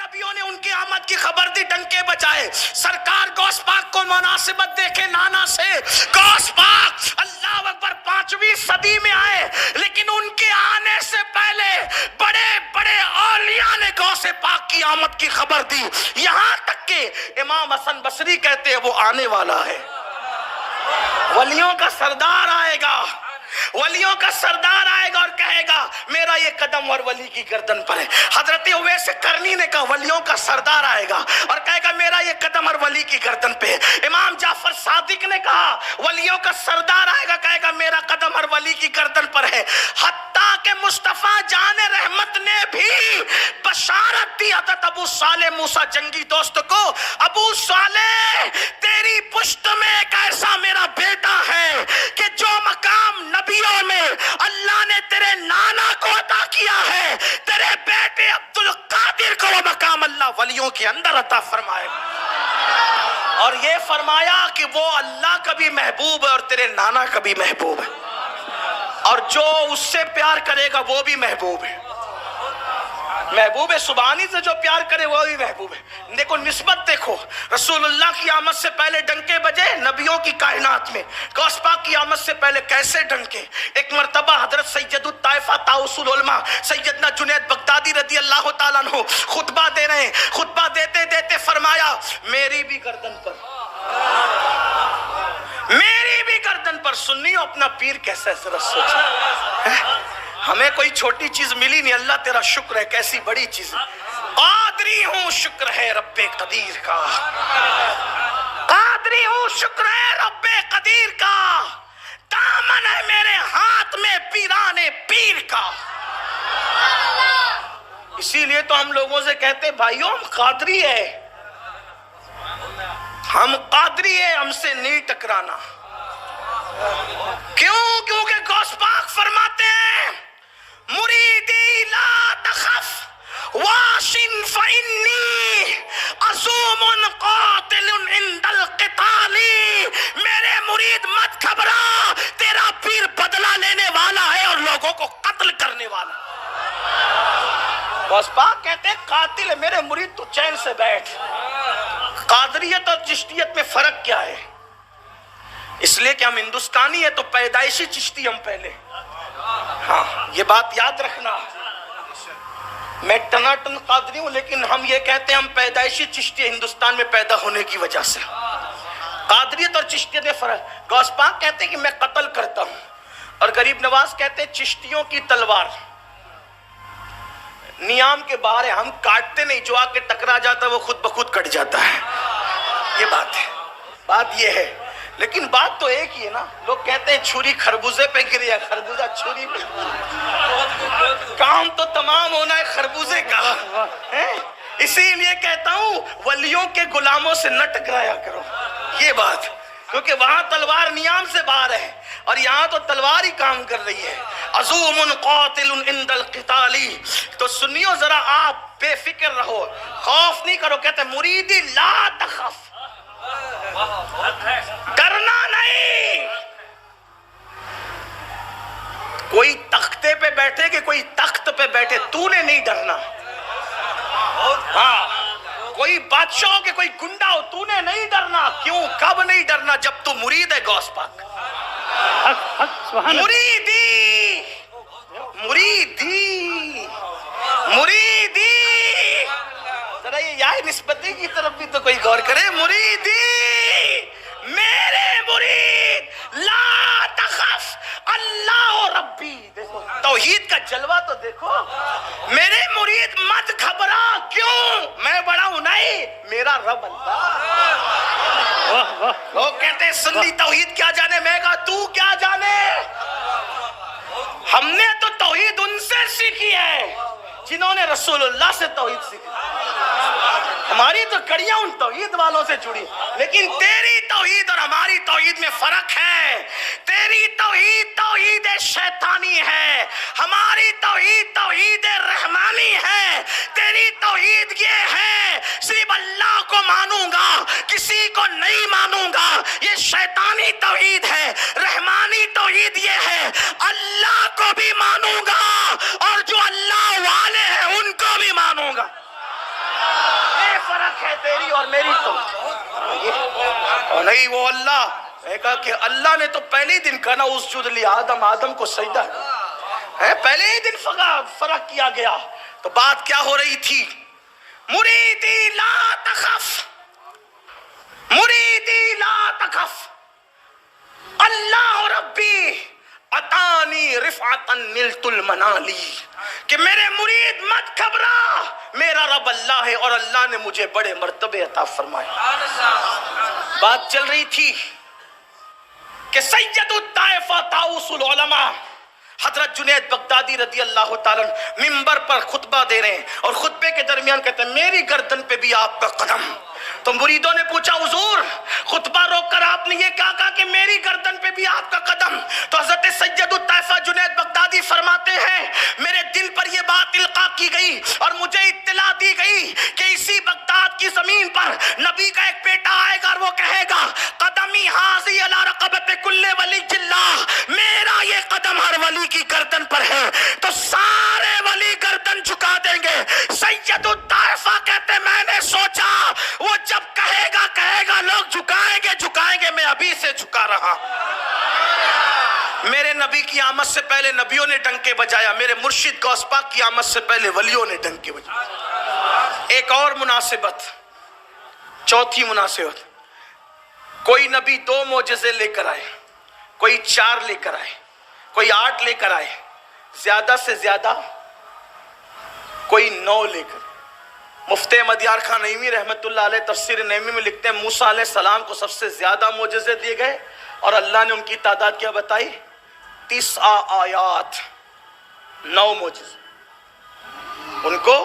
نبیوں نے ان کی آمد کی خبر دی، ڈنکے بجائے. سرکار غوث پاک کو مناسبت دیکھے نانا سے. غوث پاک اللہ اکبر 5ویں صدی میں آئے، لیکن ان کے آنے سے پہلے بڑے بڑے اولیاء نے غوث پاک کی آمد کی خبر دی. یہاں تک کہ امام حسن بصری کہتے ہیں وہ آنے والا ہے، ولیوں کا سردار آئے گا، ولیوں کا سردار آئے گا اور کہے گا میرا یہ قدم اور ولی کی گردن پر ہے. حضرت اویس کرنی نے کہا ولیوں کا سردار آئے گا اور کہے گا میرا یہ قدم اور ولی کی گردن پہ ہے. امام جعفر صادق نے کہا ولیوں کا سردار آئے گا، کہے گا میرا قدم اور ولی کی گردن پر ہے. حتیٰ کہ مصطفیٰ جان رحمت نے بھی بشارت دی حضرت ابو صالح موسیٰ جنگی دوست کو، ابو صالح تیری پشت میں ایک ایسا میرا بیٹا ہے کہ جو مقام نبیوں میں اللہ نے تیرے نانا کو عطا کیا ہے، تیرے بیٹے عبد القادر کو وہ مقام اللہ ولیوں کے اندر عطا فرمائے. اور یہ فرمایا کہ وہ اللہ کا بھی محبوب ہے اور تیرے نانا کا بھی محبوب ہے، اور جو اس سے پیار کرے گا وہ بھی محبوب ہے. محبوب سبحانی سے جو پیار کرے وہ بھی محبوب ہے. دیکھو نسبت دیکھو، رسول اللہ کی آمد سے پہلے ڈنکے بجے نبیوں کی کائنات میں، غوث پاک کی آمد سے پہلے کیسے ڈنکے. ایک مرتبہ حضرت سید الطائفہ طاؤس العلماء سیدنا جنید بغدادی رضی اللہ تعالیٰ عنہ خطبہ دے رہے ہیں. خطبہ دیتے دیتے فرمایا میری بھی گردن پر، میری بھی گردن پر. سنیو اپنا پیر کیسا ہے ذرا سوچو. ہمیں کوئی چھوٹی چیز ملی نہیں، اللہ تیرا شکر ہے، کیسی بڑی چیز. قادری ہوں شکر ہے رب قدیر کا، قادری ہوں شکر ہے رب قدیر کا، دامن ہے میرے ہاتھ میں پیران پیر کا. اسی لیے تو ہم لوگوں سے کہتے بھائیوں ہم قادری ہے، ہم قادری ہے، ہم سے نہیں ٹکرانا. کیوں؟ کیونکہ غوث پاک فرماتے ہیں مریدی لا تخف واشن فإنی عزوم قاتل عند القتال. میرے مرید مت گھبرا، تیرا پیر بدلہ لینے والا ہے اور لوگوں کو قتل کرنے والا. غوث پاک کہتے ہیں قاتل ہے میرے مرید، تو چین سے بیٹھ. قادریت اور چشتیت میں فرق کیا ہے؟ اس لیے کہ ہم ہندوستانی ہیں تو پیدائشی چشتی ہم پہلے. ہاں یہ بات یاد رکھنا، میں ٹناٹن قادری ہوں لیکن ہم یہ کہتے ہیں ہم پیدائشی چشتی ہندوستان میں پیدا ہونے کی وجہ سے. قادریت اور چشتیت میں فرق. غوث پاک کہتے ہیں کہ میں قتل کرتا ہوں، اور غریب نواز کہتے ہیں چشتیوں کی تلوار نیام کے باہر ہے، ہم کاٹتے نہیں، جو آ کے ٹکرا جاتا ہے وہ خود بخود کٹ جاتا ہے. یہ بات ہے، بات یہ ہے. لیکن بات تو ایک ہی ہے نا. لوگ کہتے ہیں چھری خربوزے پہ گری ہے، خربوزہ چھری پہ. کام تو تمام ہونا ہے خربوزے کا. اسی لیے کہتا ہوں ولیوں کے غلاموں سے نہ ٹکرایا کرو. یہ بات، کیونکہ وہاں تلوار نیام سے باہر ہے اور یہاں تو تلوار ہی کام کر رہی ہے. عزوم قاتل عند القتال. تو سنیو ذرا، آپ بے فکر رہو، خوف نہیں کرو. کہتے ہیں مریدی لا تخف، ڈرنا نہیں. کوئی تختے پہ بیٹھے کہ کوئی تخت پہ بیٹھے، تو نے نہیں ڈرنا. ہاں کوئی بادشاہ ہو کہ کوئی گنڈا ہو، تو نے نہیں ڈرنا. کیوں؟ کب نہیں ڈرنا؟ جب تو مرید ہے غوث پاک. مریدی مریدی مریدی. ذرا یہ یہی نسبتی کی طرف بھی تو کوئی غور کرے. مریدی میرے مرید لا تخف اللہ ربی. دیکھو توحید کا جلوہ تو دیکھو. میرے مرید مت گھبرا. کیوں؟ میں بڑا ہوں نہیں، میرا رب اللہ. لوگ کہتے ہیں سنی توحید کیا جانے، میں کہا تو کیا جانے. ہم نے تو توحید ان سے سیکھی ہے جنہوں نے رسول اللہ سے توحید سیکھی. ہماری تو کڑیاں ان توحید والوں سے جڑی، لیکن تیری توحید اور ہماری توحید میں فرق ہے. تیری توحید توحید شیطانی ہے، ہماری توحید توحید رحمانی ہے. تیری توحید یہ ہے صرف اللہ کو مانوں گا، کسی کو نہیں مانوں گا، یہ شیطانی توحید ہے. رحمانی توحید یہ ہے اللہ کو بھی مانوں گا اور جو اللہ والے ہیں ان کو بھی مانوں گا. اور میری تو نہیں وہ اللہ نے کہا کہ اللہ نے تو پہلے ہی دن کہا نا اسجد لی آدم، آدم کو سجدہ ہے، پہلے ہی دن فرق کیا گیا. تو بات کیا ہو رہی تھی؟ مریدی لا تخف، مریدی لا تخف، اللہ ربی اتانی رفعتا نلت المنالی، کہ میرے مرید مت گھبرا، میرا رب اللہ ہے اور اللہ نے مجھے بڑے مرتبے عطا فرمائے. بات چل رہی تھی کہ سید الطائفہ طاؤس العلماء حضرت جنید بغدادی رضی اللہ تعالیٰ ممبر پر خطبہ دے رہے ہیں اور خطبے کے درمیان کہتے ہیں میری گردن پہ بھی آپ کا قدم. تو مریدوں نے پوچھا حضور خطبہ روک کر آپ نے یہ کیا کہا کہ میری گردن پہ بھی آپ کا قدم؟ تو حضرت سید الطائفہ جنید بغدادی فرماتے ہیں میرے دل پر یہ بات القاء کی گئی اور مجھے اطلاع دی گئی کہ اسی بغداد کی زمین پر نبی کا ایک بیٹا آئے گا اور وہ کہے گا قدمی حاضی علی رقبت کل ولی اللہ، میرا یہ قدم ہر ولی کی گردن پر ہے. تو سارے ولی گردن جھکا دیں گے. سید الطائفہ کہتے میں نے سوچا وہ جب کہے گا لوگ جھکائیں گے، میں ابھی سے جھکا رہا. میرے نبی کی آمد سے پہلے نبیوں نے ڈنکے بجایا، میرے مرشد غوث پاک کی آمد سے پہلے ولیوں نے ڈنکے بجایا. ایک اور مناسبت، چوتھی مناسبت، کوئی نبی 2 معجزے لے کر آئے، کوئی 4 لے کر آئے، کوئی 8 لے کر آئے، زیادہ سے زیادہ کوئی 9 لے کر. مفتی احمد یار خان نعیمی رحمت اللہ علیہ تفسیر نعیمی میں لکھتے ہیں موسیٰ علیہ السلام کو سب سے زیادہ معجزے دیے گئے اور اللہ نے ان کی تعداد کیا بتائی؟ 9 آیات، 9 معجزے. ان کو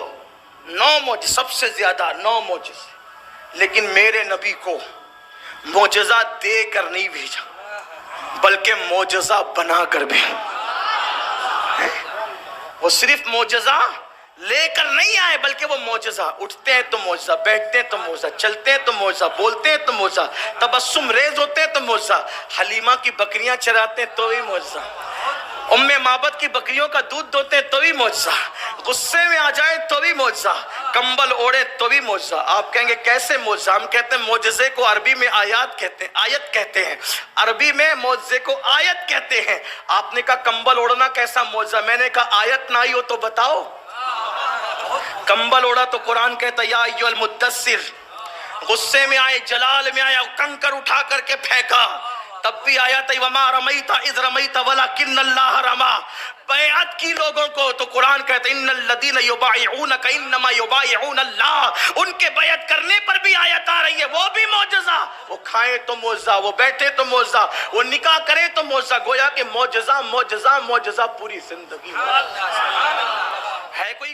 9 معجزے، سب سے زیادہ 9 معجزے. لیکن میرے نبی کو معجزہ دے کر نہیں بھیجا بلکہ معجزہ بنا کر بھیجا. وہ صرف معجزہ لے کر نہیں آئے بلکہ وہ معجزہ، اٹھتے ہیں تو معجزہ، بیٹھتے ہیں تو معجزہ، چلتے ہیں تو معجزہ، بولتے ہیں تو معجزہ، تبسم ریز ہوتے ہیں تو معجزہ، حلیمہ کی بکریاں چراتے ہیں تو بھی معجزہ، ام معبد کی بکریوں کا دودھ دوتے ہیں تو بھی معجزہ، غصے میں آ جائیں تو بھی معجزہ، کمبل اوڑے تو بھی معجزہ. آپ کہیں گے کیسے معجزہ؟ ہم کہتے ہیں معجزے کو عربی میں آیات کہتے ہیں، آیت کہتے ہیں. عربی میں معجزے کو آیت کہتے ہیں. آپ نے کہا کمبل اوڑنا کیسا معجزہ؟ میں نے کہا آیت نہ آئی ہو تو بتاؤ. کمبل اوڑا تو قرآن کہتا یا ایھا المدثر، غصے میں آئے، جلال میں آیا، کنکر اٹھا کر کے پھینکا، تب بھی آیا تھا وما رمیت اذ رمیت ولکن اللہ رما. بیعت کی لوگوں کو تو قرآن کہتا ان الذین یبایعونک انما یبایعون اللہ. ان کے بیعت کرنے پر بھی آیت آ رہی ہے، وہ بھی معجزہ. وہ کھائیں تو معجزہ، وہ بیٹھے تو معجزہ، وہ نکاح کرے تو معجزہ. گویا کہ معجزہ معجزہ معجزہ پوری زندگی ہے. کوئی